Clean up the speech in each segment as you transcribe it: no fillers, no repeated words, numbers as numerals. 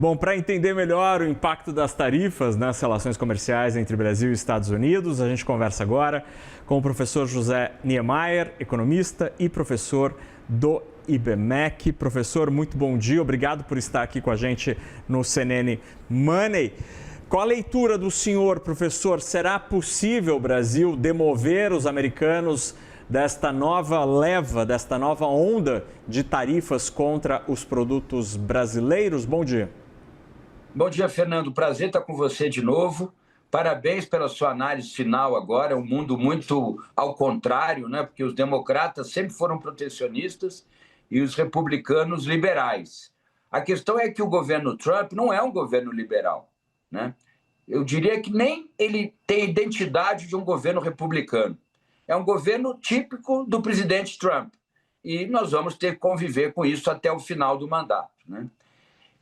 Bom, para entender melhor o impacto das tarifas nas relações comerciais entre Brasil e Estados Unidos, a gente conversa agora com o professor José Niemeyer, economista e professor do IBMEC. Professor, muito bom dia, obrigado por estar aqui com a gente no CNN Money. Qual a leitura do senhor, professor? Será possível o Brasil demover os americanos desta nova leva, desta nova onda de tarifas contra os produtos brasileiros? Bom dia. Bom dia, Fernando. Prazer estar com você de novo. Parabéns pela sua análise final agora. É um mundo muito ao contrário, né? Porque os democratas sempre foram protecionistas e os republicanos liberais. A questão é que o governo Trump não é um governo liberal, né? Eu diria que nem ele tem a identidade de um governo republicano. É um governo típico do presidente Trump. E nós vamos ter que conviver com isso até o final do mandato, né?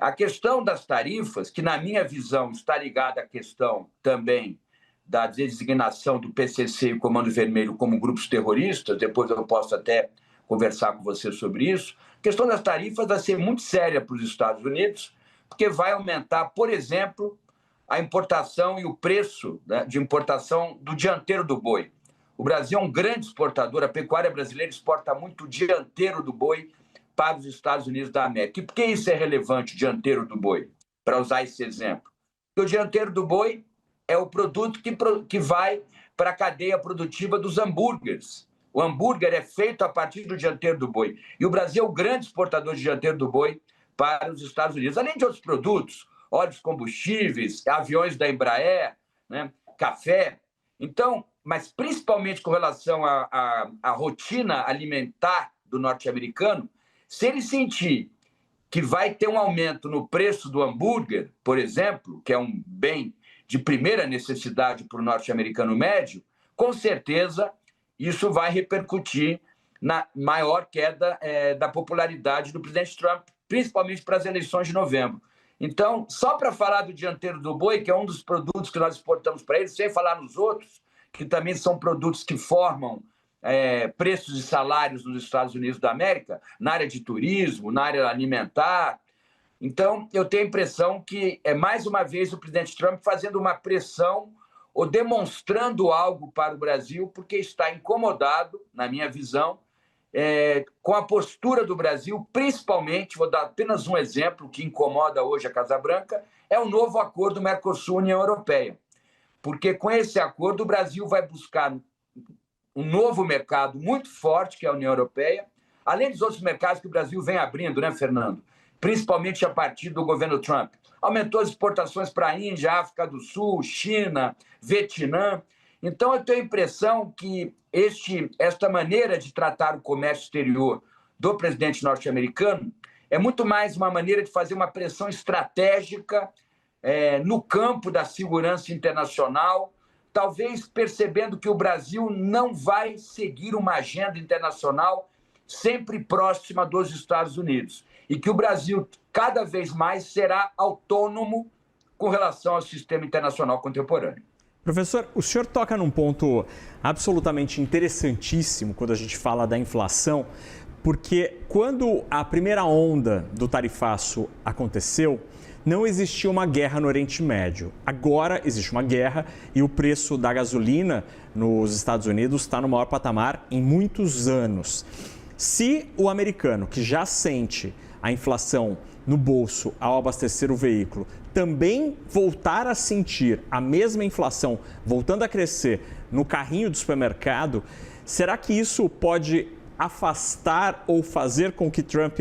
A questão das tarifas, que na minha visão está ligada à questão também da designação do PCC e Comando Vermelho como grupos terroristas, depois eu posso até conversar com você sobre isso, a questão das tarifas vai ser muito séria para os Estados Unidos, porque vai aumentar, por exemplo, a importação e o preço, né, de importação do dianteiro do boi. O Brasil é um grande exportador, a pecuária brasileira exporta muito o dianteiro do boi para os Estados Unidos da América. E por que isso é relevante, o dianteiro do boi? Para usar esse exemplo. Porque o dianteiro do boi é o produto que vai para a cadeia produtiva dos hambúrgueres. O hambúrguer é feito a partir do dianteiro do boi. E o Brasil é o grande exportador de dianteiro do boi para os Estados Unidos. Além de outros produtos, óleos combustíveis, aviões da Embraer, né, café. Então, mas principalmente com relação à rotina alimentar do norte-americano, se ele sentir que vai ter um aumento no preço do hambúrguer, por exemplo, que é um bem de primeira necessidade para o norte-americano médio, com certeza isso vai repercutir na maior queda da popularidade do presidente Trump, principalmente para as eleições de novembro. Então, só para falar do dianteiro do boi, que é um dos produtos que nós exportamos para eles, sem falar nos outros, que também são produtos que formam preços e salários nos Estados Unidos da América, na área de turismo, na área alimentar. Então, eu tenho a impressão que é mais uma vez o presidente Trump fazendo uma pressão ou demonstrando algo para o Brasil, porque está incomodado, na minha visão, com a postura do Brasil, principalmente, vou dar apenas um exemplo que incomoda hoje a Casa Branca, é o novo acordo Mercosul-União Europeia. Porque com esse acordo o Brasil vai buscar um novo mercado muito forte, que é a União Europeia, além dos outros mercados que o Brasil vem abrindo, né, Fernando? Principalmente a partir do governo Trump. Aumentou as exportações para a Índia, África do Sul, China, Vietnã. Então, eu tenho a impressão que esta maneira de tratar o comércio exterior do presidente norte-americano é muito mais uma maneira de fazer uma pressão estratégica no campo da segurança internacional, talvez percebendo que o Brasil não vai seguir uma agenda internacional sempre próxima dos Estados Unidos e que o Brasil cada vez mais será autônomo com relação ao sistema internacional contemporâneo. Professor, o senhor toca num ponto absolutamente interessantíssimo quando a gente fala da inflação, porque quando a primeira onda do tarifaço aconteceu, não existia uma guerra no Oriente Médio. Agora existe uma guerra e o preço da gasolina nos Estados Unidos está no maior patamar em muitos anos. Se o americano, que já sente a inflação no bolso ao abastecer o veículo, também voltar a sentir a mesma inflação voltando a crescer no carrinho do supermercado, será que isso pode afastar ou fazer com que Trump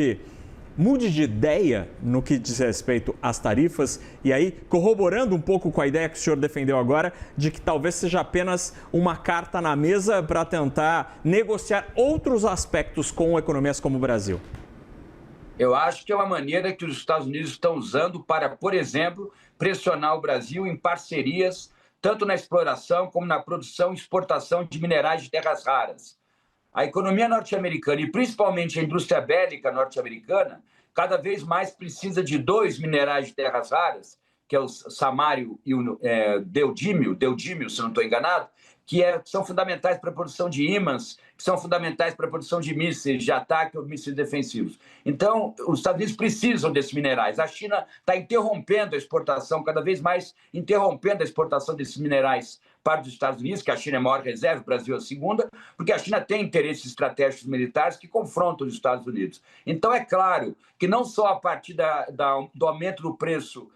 mude de ideia no que diz respeito às tarifas? E aí, corroborando um pouco com a ideia que o senhor defendeu agora, de que talvez seja apenas uma carta na mesa para tentar negociar outros aspectos com economias como o Brasil. Eu acho que é uma maneira que os Estados Unidos estão usando para, por exemplo, pressionar o Brasil em parcerias, tanto na exploração como na produção e exportação de minerais de terras raras. A economia norte-americana, e principalmente a indústria bélica norte-americana, cada vez mais precisa de dois minerais de terras raras, que é o samário e o deodímio, se não estou enganado, que são fundamentais para a produção de ímãs, que são fundamentais para a produção de mísseis de ataque ou mísseis defensivos. Então, os Estados Unidos precisam desses minerais. A China está interrompendo a exportação, cada vez mais interrompendo a exportação desses minerais para os Estados Unidos, que a China é a maior reserva, o Brasil é a segunda, porque a China tem interesses estratégicos militares que confrontam os Estados Unidos. Então, é claro que não só a partir do aumento do preço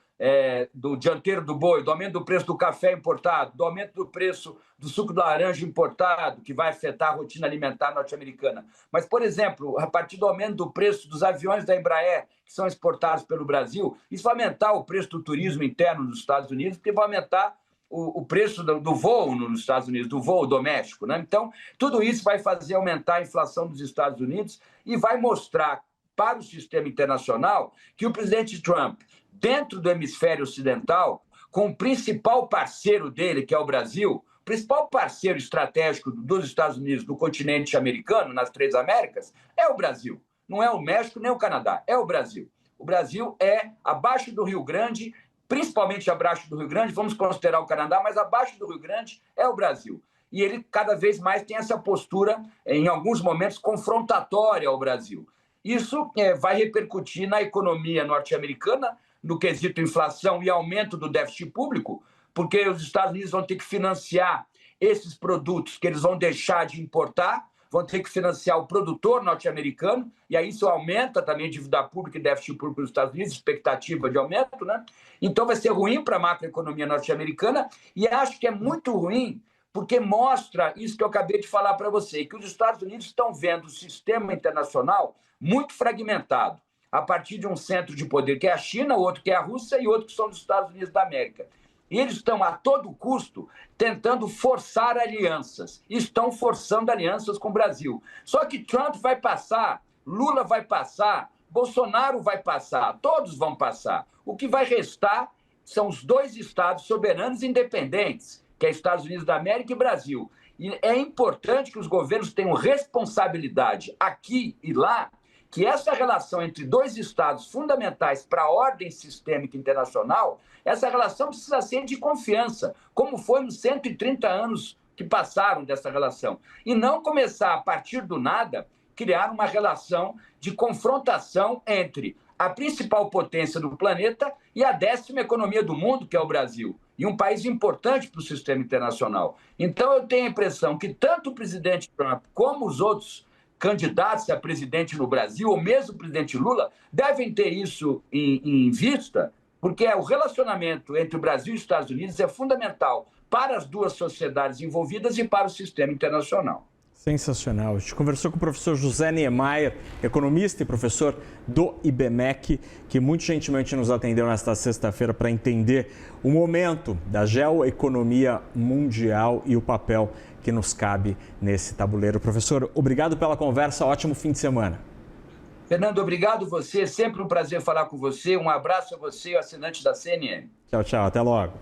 do dianteiro do boi, do aumento do preço do café importado, do aumento do preço do suco de laranja importado, que vai afetar a rotina alimentar norte-americana. Mas, por exemplo, a partir do aumento do preço dos aviões da Embraer, que são exportados pelo Brasil, isso vai aumentar o preço do turismo interno dos Estados Unidos, porque vai aumentar o preço do voo nos Estados Unidos, do voo doméstico, né? Então, tudo isso vai fazer aumentar a inflação dos Estados Unidos e vai mostrar para o sistema internacional que o presidente Trump, dentro do hemisfério ocidental, com o principal parceiro dele, que é o Brasil, o principal parceiro estratégico dos Estados Unidos no continente americano, nas três Américas, é o Brasil. Não é o México nem o Canadá, é o Brasil. O Brasil é abaixo do Rio Grande, principalmente abaixo do Rio Grande, vamos considerar o Canadá, mas abaixo do Rio Grande é o Brasil. E ele cada vez mais tem essa postura, em alguns momentos, confrontatória ao Brasil. Isso vai repercutir na economia norte-americana, no quesito inflação e aumento do déficit público, porque os Estados Unidos vão ter que financiar esses produtos que eles vão deixar de importar, vão ter que financiar o produtor norte-americano, e aí isso aumenta também a dívida pública e déficit público dos Estados Unidos, expectativa de aumento, né? Então vai ser ruim para a macroeconomia norte-americana, e acho que é muito ruim porque mostra isso que eu acabei de falar para você, que os Estados Unidos estão vendo o sistema internacional muito fragmentado, a partir de um centro de poder que é a China, outro que é a Rússia e outro que são os Estados Unidos da América. E eles estão, a todo custo, tentando forçar alianças. Estão forçando alianças com o Brasil. Só que Trump vai passar, Lula vai passar, Bolsonaro vai passar, todos vão passar. O que vai restar são os dois estados soberanos independentes, que é Estados Unidos da América e Brasil. E é importante que os governos tenham responsabilidade aqui e lá, que essa relação entre dois estados fundamentais para a ordem sistêmica internacional, essa relação precisa ser de confiança, como foi nos 130 anos que passaram dessa relação. E não começar, a partir do nada, criar uma relação de confrontação entre a principal potência do planeta e a 10ª economia do mundo, que é o Brasil, e um país importante para o sistema internacional. Então, eu tenho a impressão que tanto o presidente Trump como os outros candidatos a presidente no Brasil, ou mesmo o presidente Lula, devem ter isso em vista, porque o relacionamento entre o Brasil e os Estados Unidos é fundamental para as duas sociedades envolvidas e para o sistema internacional. Sensacional. A gente conversou com o professor José Niemeyer, economista e professor do IBMEC, que muito gentilmente nos atendeu nesta sexta-feira para entender o momento da geoeconomia mundial e o papel que nos cabe nesse tabuleiro. Professor, obrigado pela conversa, ótimo fim de semana. Fernando, obrigado você, sempre um prazer falar com você. Um abraço a você e ao assinante da CNN. Tchau, tchau, até logo.